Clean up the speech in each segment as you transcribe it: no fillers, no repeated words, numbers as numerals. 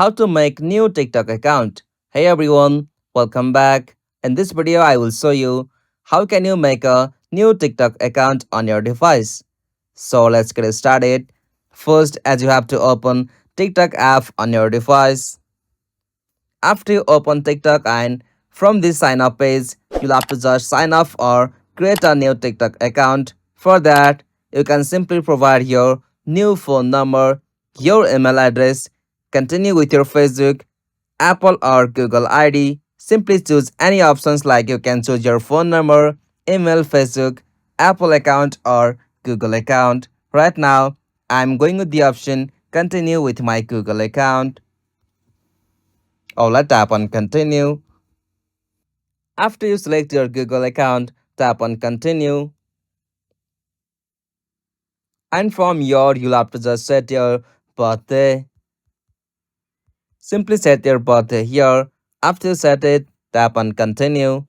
how to make new TikTok account. Hey everyone, welcome back. In this video I will show you how can you make a new TikTok account on your device. So let's get started. First, as you have to open TikTok app on your device. After you open TikTok and from this sign up page, you'll have to just sign up or create a new TikTok account. For that, you can simply provide your new phone number, your email address, continue with your Facebook, Apple or Google ID. Simply choose any options like you can choose your phone number, email, Facebook, Apple account or Google account. Right now, I'm going with the option continue with my Google account. Or let's tap on continue. After you select your Google account, tap on continue. And from your, you'll have to just set your birthday. Simply set your birthday here. After you set it, tap on continue.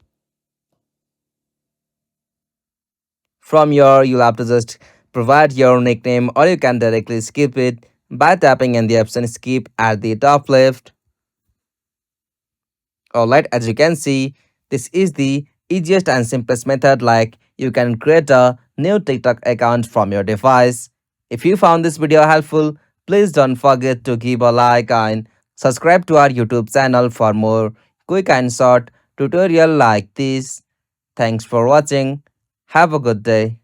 From your, you'll have to just provide your nickname or you can directly skip it by tapping in the option skip at the top left. Alright, as you can see, this is the easiest and simplest method like you can create a new TikTok account from your device. If you found this video helpful, please don't forget to give a like and subscribe to our YouTube channel for more quick and short tutorial like this. Thanks for watching. Have a good day.